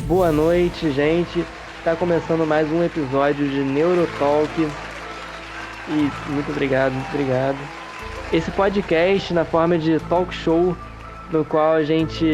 Boa noite, gente. Está começando mais um episódio de Neurotalk. E muito obrigado, muito obrigado. Esse podcast na forma de talk show, no qual a gente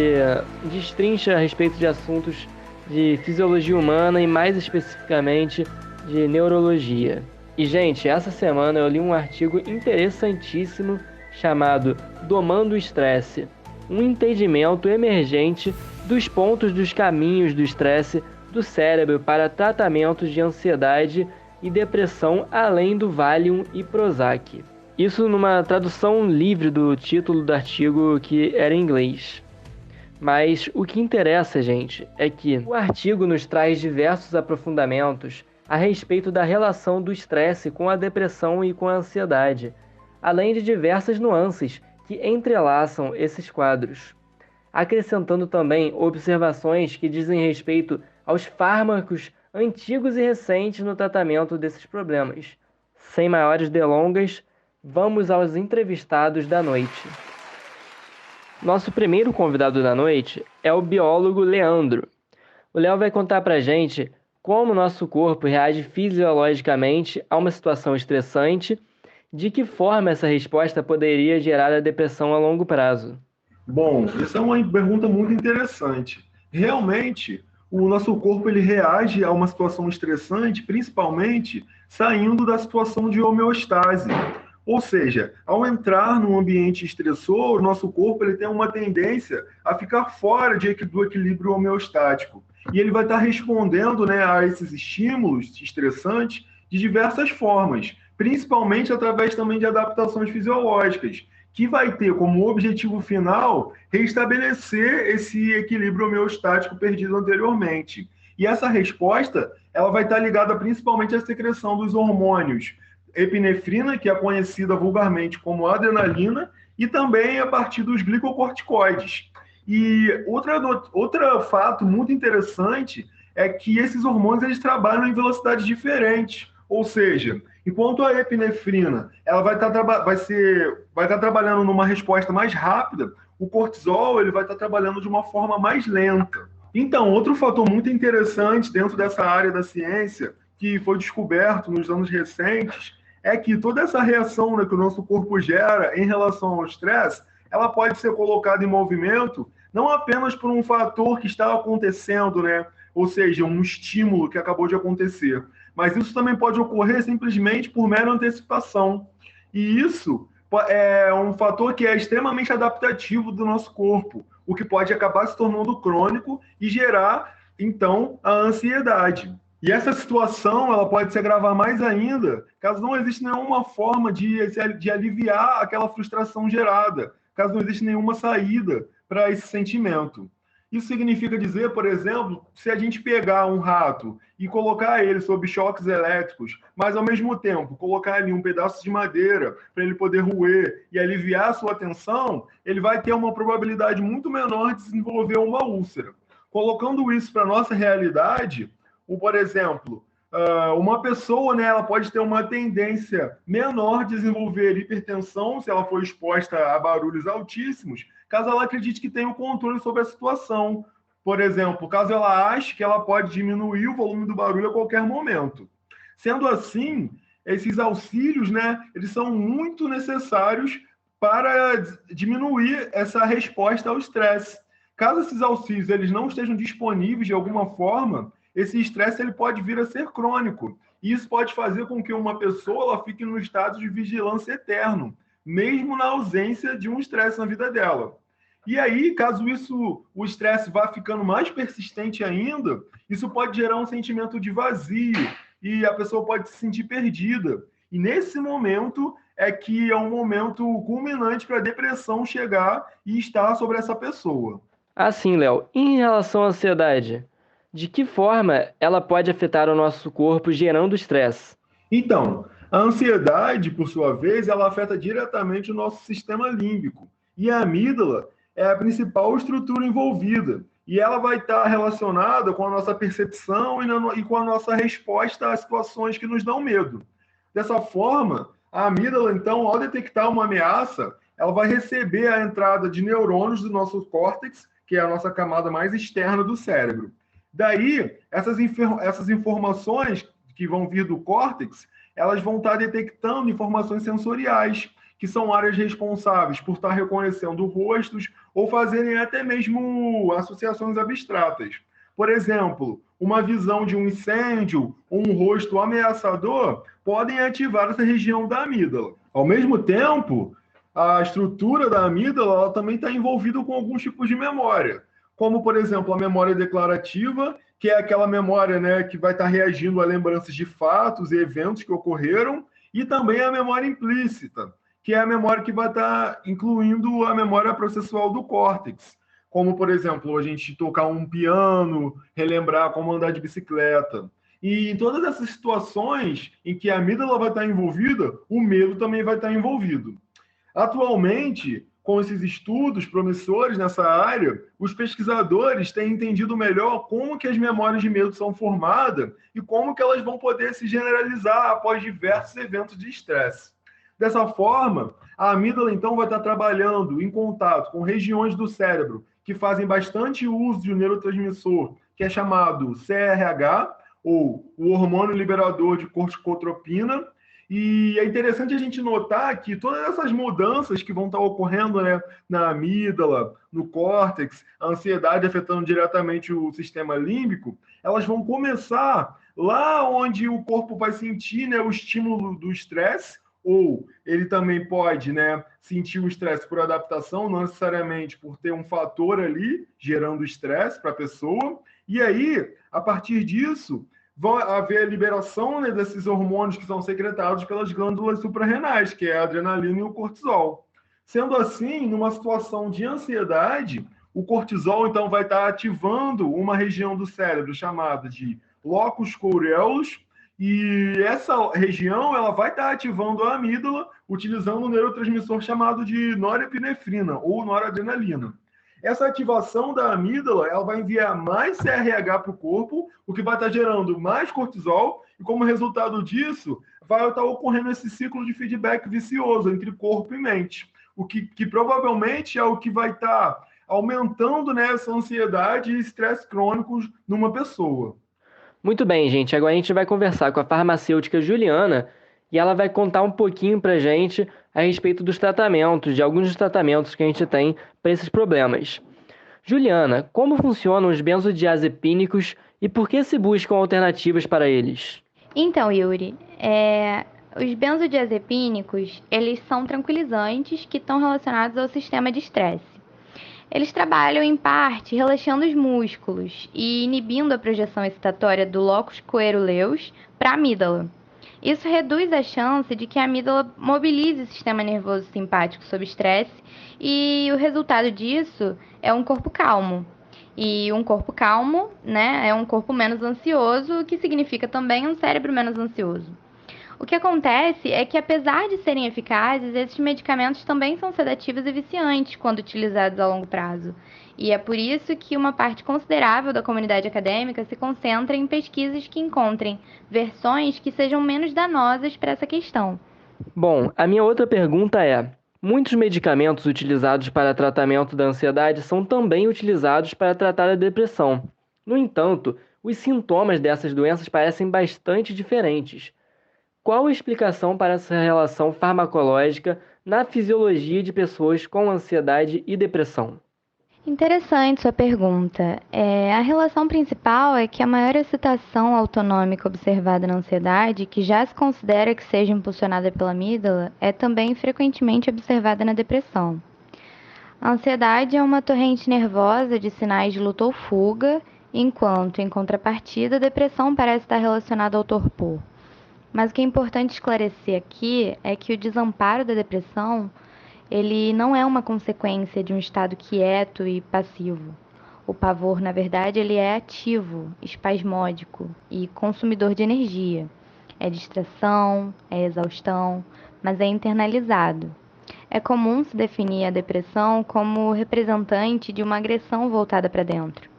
destrincha a respeito de assuntos de fisiologia humana e mais especificamente de neurologia. E, gente, essa semana eu li um artigo interessantíssimo chamado Domando o Estresse, um entendimento emergente dos pontos dos caminhos do estresse do cérebro para tratamentos de ansiedade e depressão além do Valium e Prozac. Isso numa tradução livre do título do artigo, que era em inglês. Mas o que interessa, gente, é que o artigo nos traz diversos aprofundamentos a respeito da relação do estresse com a depressão e com a ansiedade, além de diversas nuances que entrelaçam esses quadros, acrescentando também observações que dizem respeito aos fármacos antigos e recentes no tratamento desses problemas. Sem maiores delongas, vamos aos entrevistados da noite. Nosso primeiro convidado da noite é o biólogo Leandro. O Léo vai contar pra gente como o nosso corpo reage fisiologicamente a uma situação estressante, de que forma essa resposta poderia gerar a depressão a longo prazo. Bom, essa é uma pergunta muito interessante. Realmente, o nosso corpo ele reage a uma situação estressante, principalmente saindo da situação de homeostase. Ou seja, ao entrar num ambiente estressor, o nosso corpo ele tem uma tendência a ficar fora do equilíbrio homeostático. E ele vai estar respondendo, né, a esses estímulos estressantes de diversas formas, principalmente através também de adaptações fisiológicas, que vai ter como objetivo final restabelecer esse equilíbrio homeostático perdido anteriormente. E essa resposta ela vai estar ligada principalmente à secreção dos hormônios epinefrina, que é conhecida vulgarmente como adrenalina, e também a partir dos glicocorticoides. E outro fato muito interessante é que esses hormônios eles trabalham em velocidades diferentes. Ou seja, enquanto a epinefrina ela vai estar trabalhando numa resposta mais rápida, o cortisol ele vai estar trabalhando de uma forma mais lenta. Então, outro fator muito interessante dentro dessa área da ciência, que foi descoberto nos anos recentes, é que toda essa reação, né, que o nosso corpo gera em relação ao estresse, ela pode ser colocada em movimento não apenas por um fator que está acontecendo, né? Ou seja, um estímulo que acabou de acontecer, mas isso também pode ocorrer simplesmente por mera antecipação. E isso é um fator que é extremamente adaptativo do nosso corpo, o que pode acabar se tornando crônico e gerar, então, a ansiedade. E essa situação ela pode se agravar mais ainda caso não exista nenhuma forma de aliviar aquela frustração gerada, caso não exista nenhuma saída para esse sentimento. Isso significa dizer, por exemplo, se a gente pegar um rato e colocar ele sob choques elétricos, mas ao mesmo tempo colocar ali um pedaço de madeira para ele poder roer e aliviar a sua tensão, ele vai ter uma probabilidade muito menor de desenvolver uma úlcera. Colocando isso para a nossa realidade, por exemplo, uma pessoa, né, ela pode ter uma tendência menor de desenvolver hipertensão se ela for exposta a barulhos altíssimos, caso ela acredite que tem o controle sobre a situação. Por exemplo, caso ela ache que ela pode diminuir o volume do barulho a qualquer momento. Sendo assim, esses auxílios, né, eles são muito necessários para diminuir essa resposta ao estresse. Caso esses auxílios eles não estejam disponíveis de alguma forma, esse estresse ele pode vir a ser crônico. E isso pode fazer com que uma pessoa ela fique no estado de vigilância eterno, mesmo na ausência de um estresse na vida dela. E aí, caso o estresse vá ficando mais persistente ainda, isso pode gerar um sentimento de vazio e a pessoa pode se sentir perdida. E nesse momento é que é um momento culminante para a depressão chegar e estar sobre essa pessoa. Assim, Léo, em relação à ansiedade, de que forma ela pode afetar o nosso corpo gerando estresse? Então, a ansiedade, por sua vez, ela afeta diretamente o nosso sistema límbico. E a amígdala é a principal estrutura envolvida. E ela vai estar relacionada com a nossa percepção e com a nossa resposta às situações que nos dão medo. Dessa forma, a amígdala, então, ao detectar uma ameaça, ela vai receber a entrada de neurônios do nosso córtex, que é a nossa camada mais externa do cérebro. Daí, essas informações que vão vir do córtex, elas vão estar detectando informações sensoriais, que são áreas responsáveis por estar reconhecendo rostos ou fazerem até mesmo associações abstratas. Por exemplo, uma visão de um incêndio ou um rosto ameaçador podem ativar essa região da amígdala. Ao mesmo tempo, a estrutura da amígdala ela também está envolvida com alguns tipos de memória, como, por exemplo, a memória declarativa, que é aquela memória, né, que vai estar reagindo a lembranças de fatos e eventos que ocorreram, e também a memória implícita, que é a memória que vai estar incluindo a memória processual do córtex, como, por exemplo, a gente tocar um piano, relembrar como andar de bicicleta. E em todas essas situações em que a amígdala vai estar envolvida, o medo também vai estar envolvido. Atualmente, com esses estudos promissores nessa área, os pesquisadores têm entendido melhor como que as memórias de medo são formadas e como que elas vão poder se generalizar após diversos eventos de estresse. Dessa forma, a amígdala, então, vai estar trabalhando em contato com regiões do cérebro que fazem bastante uso de um neurotransmissor, que é chamado CRH, ou o hormônio liberador de corticotropina. E é interessante a gente notar que todas essas mudanças que vão estar ocorrendo, né, na amígdala, no córtex, a ansiedade afetando diretamente o sistema límbico, elas vão começar lá onde o corpo vai sentir, né, o estímulo do estresse, ou ele também pode, né, sentir o estresse por adaptação, não necessariamente por ter um fator ali gerando estresse para a pessoa. E aí, a partir disso, vai haver a liberação, né, desses hormônios que são secretados pelas glândulas suprarrenais, que é a adrenalina e o cortisol. Sendo assim, numa situação de ansiedade, o cortisol, então, vai estar ativando uma região do cérebro chamada de locus coeruleus, e essa região ela vai estar ativando a amígdala utilizando um neurotransmissor chamado de norepinefrina ou noradrenalina. Essa ativação da amígdala ela vai enviar mais CRH para o corpo, o que vai estar gerando mais cortisol, e como resultado disso, vai estar ocorrendo esse ciclo de feedback vicioso entre corpo e mente, o que provavelmente é o que vai estar aumentando, né, essa ansiedade e estresse crônicos numa pessoa. Muito bem, gente. Agora a gente vai conversar com a farmacêutica Juliana e ela vai contar um pouquinho pra gente a respeito dos tratamentos, de alguns dos tratamentos que a gente tem para esses problemas. Juliana, como funcionam os benzodiazepínicos e por que se buscam alternativas para eles? Então, Yuri, os benzodiazepínicos, eles são tranquilizantes que estão relacionados ao sistema de estresse. Eles trabalham, em parte, relaxando os músculos e inibindo a projeção excitatória do locus coeruleus para a amígdala. Isso reduz a chance de que a amígdala mobilize o sistema nervoso simpático sob estresse e o resultado disso é um corpo calmo. E um corpo calmo, né, é um corpo menos ansioso, o que significa também um cérebro menos ansioso. O que acontece é que, apesar de serem eficazes, esses medicamentos também são sedativos e viciantes quando utilizados a longo prazo. E é por isso que uma parte considerável da comunidade acadêmica se concentra em pesquisas que encontrem versões que sejam menos danosas para essa questão. Bom, a minha outra pergunta é: muitos medicamentos utilizados para tratamento da ansiedade são também utilizados para tratar a depressão. No entanto, os sintomas dessas doenças parecem bastante diferentes. Qual a explicação para essa relação farmacológica na fisiologia de pessoas com ansiedade e depressão? Interessante sua pergunta. A relação principal é que a maior excitação autonômica observada na ansiedade, que já se considera que seja impulsionada pela amígdala, é também frequentemente observada na depressão. A ansiedade é uma torrente nervosa de sinais de luta ou fuga, enquanto, em contrapartida, a depressão parece estar relacionada ao torpor. Mas o que é importante esclarecer aqui é que o desamparo da depressão ele não é uma consequência de um estado quieto e passivo. O pavor, na verdade, ele é ativo, espasmódico e consumidor de energia. É distração, é exaustão, mas é internalizado. É comum se definir a depressão como representante de uma agressão voltada para dentro.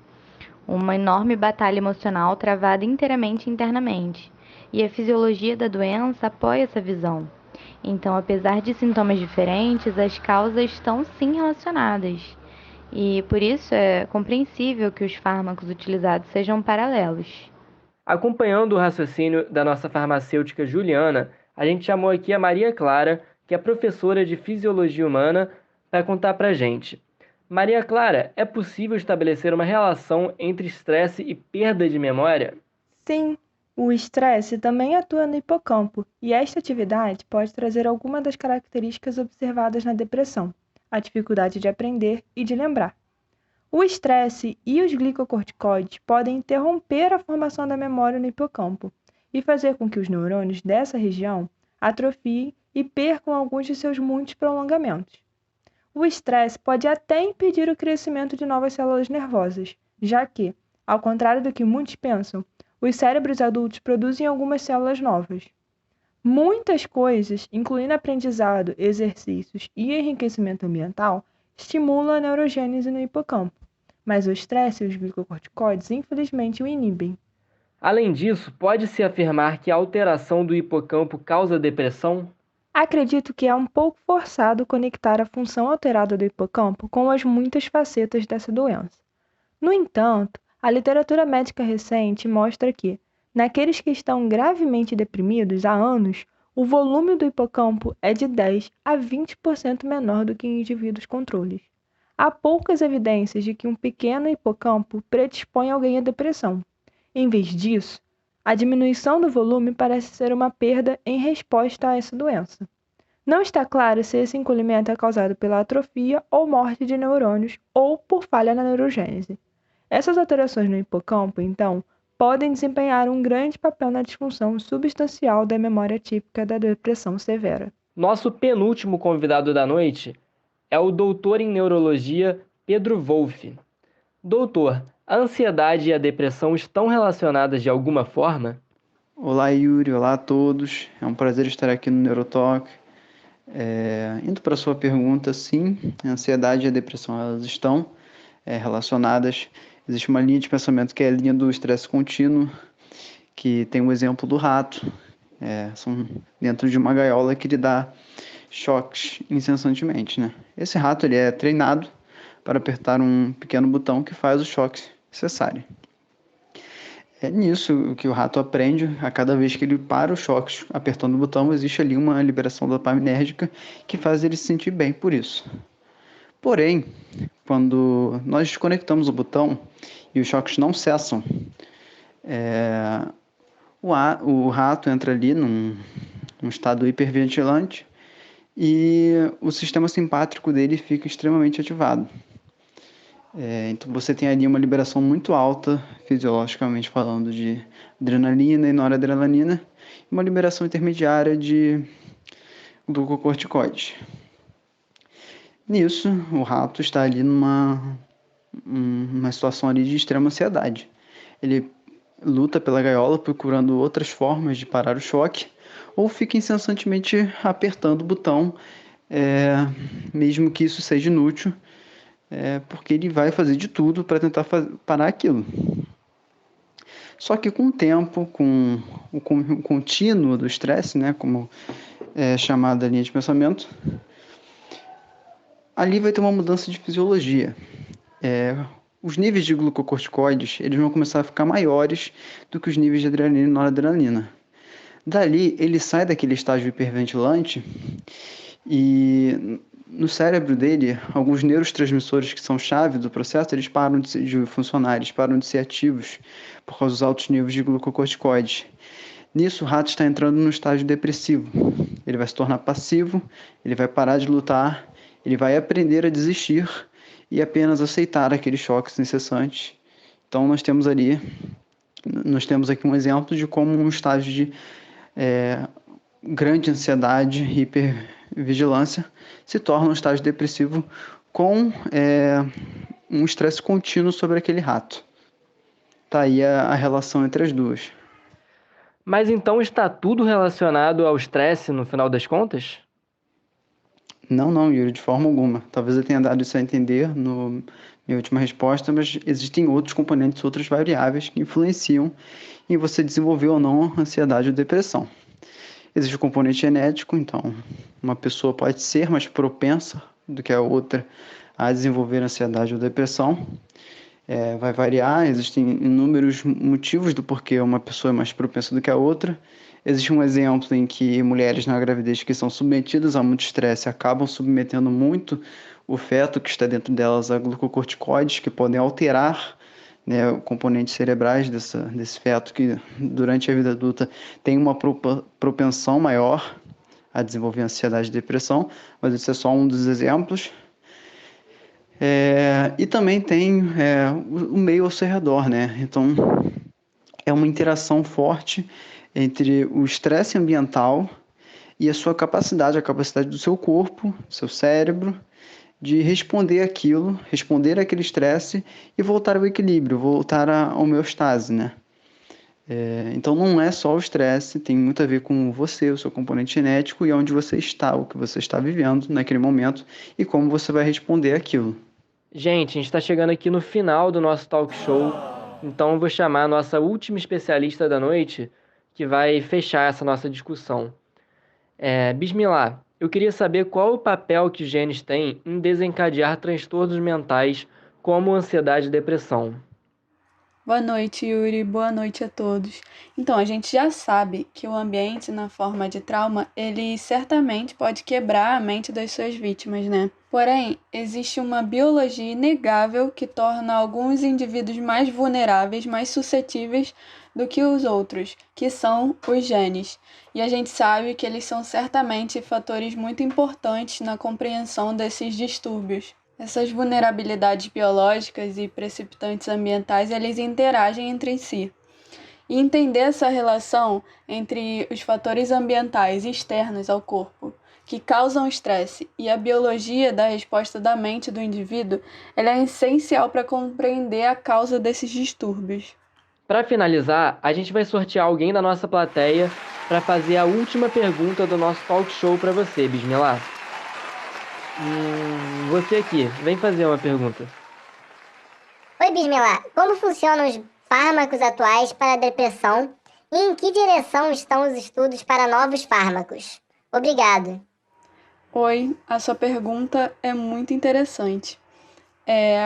Uma enorme batalha emocional travada inteiramente internamente. E a fisiologia da doença apoia essa visão. Então, apesar de sintomas diferentes, as causas estão sim relacionadas. e por isso é compreensível que os fármacos utilizados sejam paralelos. Acompanhando o raciocínio da nossa farmacêutica Juliana, a gente chamou aqui a Maria Clara, que é professora de Fisiologia Humana, para contar para a gente. Maria Clara, é possível estabelecer uma relação entre estresse e perda de memória? Sim, o estresse também atua no hipocampo, e esta atividade pode trazer algumas das características observadas na depressão, a dificuldade de aprender e de lembrar. O estresse e os glicocorticoides podem interromper a formação da memória no hipocampo e fazer com que os neurônios dessa região atrofiem e percam alguns de seus muitos prolongamentos. O estresse pode até impedir o crescimento de novas células nervosas, já que, ao contrário do que muitos pensam, os cérebros adultos produzem algumas células novas. Muitas coisas, incluindo aprendizado, exercícios e enriquecimento ambiental, estimulam a neurogênese no hipocampo, mas o estresse e os glicocorticoides infelizmente o inibem. Além disso, pode-se afirmar que a alteração do hipocampo causa depressão? Acredito que é um pouco forçado conectar a função alterada do hipocampo com as muitas facetas dessa doença. No entanto, a literatura médica recente mostra que, naqueles que estão gravemente deprimidos há anos, o volume do hipocampo é de 10 a 20% menor do que em indivíduos controles. Há poucas evidências de que um pequeno hipocampo predispõe alguém à depressão. Em vez disso, a diminuição do volume parece ser uma perda em resposta a essa doença. Não está claro se esse encolhimento é causado pela atrofia ou morte de neurônios ou por falha na neurogênese. Essas alterações no hipocampo, então, podem desempenhar um grande papel na disfunção substancial da memória típica da depressão severa. Nosso penúltimo convidado da noite é o doutor em neurologia Pedro Wolff. Doutor, a ansiedade e a depressão estão relacionadas de alguma forma? Olá, Yuri. Olá a todos. É um prazer estar aqui no Neurotalk. Indo para a sua pergunta, sim, a ansiedade e a depressão elas estão relacionadas. Existe uma linha de pensamento que é a linha do estresse contínuo, que tem o exemplo do rato. São dentro de uma gaiola que lhe dá choques incessantemente, né? Esse rato ele é treinado para apertar um pequeno botão que faz o choque cessarem. É nisso o que o rato aprende. A cada vez que ele para os choques apertando o botão, existe ali uma liberação dopaminérgica que faz ele se sentir bem por isso. Porém, quando nós desconectamos o botão e os choques não cessam, o rato entra ali num estado hiperventilante e o sistema simpático dele fica extremamente ativado. Então você tem ali uma liberação muito alta, fisiologicamente falando, de adrenalina e noradrenalina, e uma liberação intermediária de glucocorticoides. Nisso, o rato está ali numa situação ali de extrema ansiedade. Ele luta pela gaiola procurando outras formas de parar o choque, ou fica incessantemente apertando o botão, mesmo que isso seja inútil, porque ele vai fazer de tudo para tentar parar aquilo. Só que com o tempo, com o contínuo do estresse, né, como é chamada a linha de pensamento, ali vai ter uma mudança de fisiologia. Os níveis de glucocorticoides eles vão começar a ficar maiores do que os níveis de adrenalina e noradrenalina. Dali, ele sai daquele estágio hiperventilante e no cérebro dele, alguns neurotransmissores que são chave do processo, eles param de funcionar, eles param de ser ativos por causa dos altos níveis de glucocorticoides. Nisso, o rato está entrando no estágio depressivo. Ele vai se tornar passivo, ele vai parar de lutar, ele vai aprender a desistir e apenas aceitar aqueles choques incessantes. Então, nós temos aqui um exemplo de como um estágio de grande ansiedade e hipervigilância se torna um estágio depressivo com um estresse contínuo sobre aquele rato. Tá aí a relação entre as duas. Mas então está tudo relacionado ao estresse no final das contas? Não, Yuri, de forma alguma. Talvez eu tenha dado isso a entender na minha última resposta, mas existem outros componentes, outras variáveis que influenciam em você desenvolver ou não ansiedade ou depressão. Existe o componente genético, então uma pessoa pode ser mais propensa do que a outra a desenvolver ansiedade ou depressão. Vai variar, existem inúmeros motivos do porquê uma pessoa é mais propensa do que a outra. Existe um exemplo em que mulheres na gravidez que são submetidas a muito estresse acabam submetendo muito o feto que está dentro delas a glucocorticoides, que podem alterar, né, componentes cerebrais desse feto, que durante a vida adulta tem uma propensão maior a desenvolver ansiedade e depressão, mas esse é só um dos exemplos. E também tem o meio ao seu redor, né? Então, é uma interação forte entre o estresse ambiental e a sua capacidade, a capacidade do seu corpo, seu cérebro, de responder àquele estresse e voltar ao equilíbrio, voltar à homeostase, né? Então, não é só o estresse, tem muito a ver com você, o seu componente genético e onde você está, o que você está vivendo naquele momento e como você vai responder àquilo. Gente, a gente está chegando aqui no final do nosso talk show, então eu vou chamar a nossa última especialista da noite, que vai fechar essa nossa discussão. Bismillah, eu queria saber qual o papel que os genes têm em desencadear transtornos mentais como ansiedade e depressão. Boa noite, Yuri. Boa noite a todos. Então, a gente já sabe que o ambiente na forma de trauma, ele certamente pode quebrar a mente das suas vítimas, né? Porém, existe uma biologia inegável que torna alguns indivíduos mais vulneráveis, mais suscetíveis do que os outros, que são os genes. E a gente sabe que eles são certamente fatores muito importantes na compreensão desses distúrbios. Essas vulnerabilidades biológicas e precipitantes ambientais, eles interagem entre si. E entender essa relação entre os fatores ambientais externos ao corpo, que causam estresse, e a biologia da resposta da mente do indivíduo, ela é essencial para compreender a causa desses distúrbios. Para finalizar, a gente vai sortear alguém da nossa plateia para fazer a última pergunta do nosso talk show para você, Bismillah. Você aqui, vem fazer uma pergunta. Oi, Bismillah. Como funcionam os fármacos atuais para a depressão e em que direção estão os estudos para novos fármacos? Obrigado. Oi, a sua pergunta é muito interessante.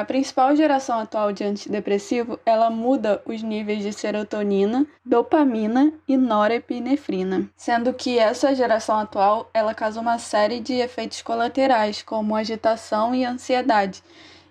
A principal geração atual de antidepressivo, ela muda os níveis de serotonina, dopamina e norepinefrina, sendo que essa geração atual, ela causa uma série de efeitos colaterais, como agitação e ansiedade,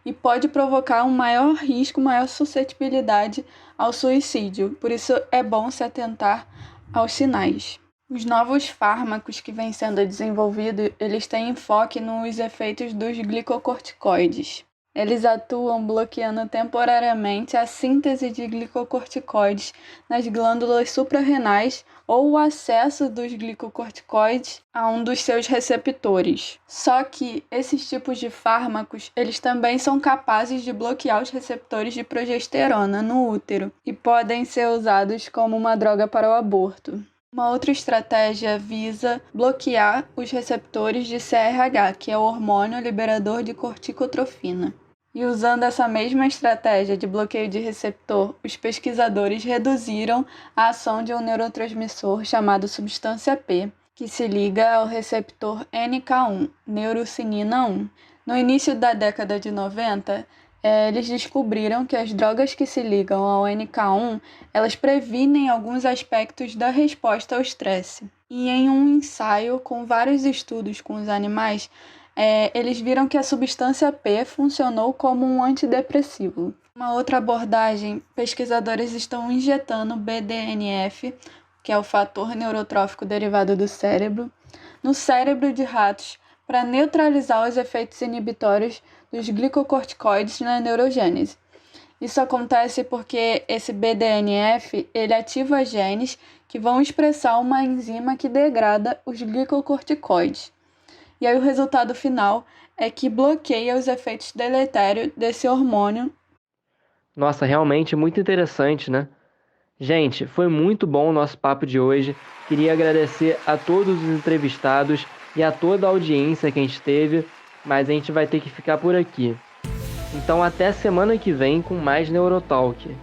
e pode provocar um maior risco, maior suscetibilidade ao suicídio. Por isso é bom se atentar aos sinais. Os novos fármacos que vêm sendo desenvolvidos, eles têm enfoque nos efeitos dos glicocorticoides. Eles atuam bloqueando temporariamente a síntese de glicocorticoides nas glândulas suprarrenais ou o acesso dos glicocorticoides a um dos seus receptores. Só que esses tipos de fármacos, eles também são capazes de bloquear os receptores de progesterona no útero e podem ser usados como uma droga para o aborto. Uma outra estratégia visa bloquear os receptores de CRH, que é o hormônio liberador de corticotrofina. E usando essa mesma estratégia de bloqueio de receptor, os pesquisadores reduziram a ação de um neurotransmissor chamado substância P, que se liga ao receptor NK1, neurocinina 1. No início da década de 90, eles descobriram que as drogas que se ligam ao NK1, elas previnem alguns aspectos da resposta ao estresse. E em um ensaio com vários estudos com os animais, eles viram que a substância P funcionou como um antidepressivo. Uma outra abordagem, pesquisadores estão injetando BDNF, que é o fator neurotrófico derivado do cérebro, no cérebro de ratos para neutralizar os efeitos inibitórios dos glicocorticoides na neurogênese. Isso acontece porque esse BDNF ele ativa genes que vão expressar uma enzima que degrada os glicocorticoides. E aí o resultado final é que bloqueia os efeitos deletérios desse hormônio. Nossa, realmente muito interessante, né? Gente, foi muito bom o nosso papo de hoje. Queria agradecer a todos os entrevistados e a toda a audiência que a gente teve, mas a gente vai ter que ficar por aqui. Então até semana que vem com mais Neurotalk.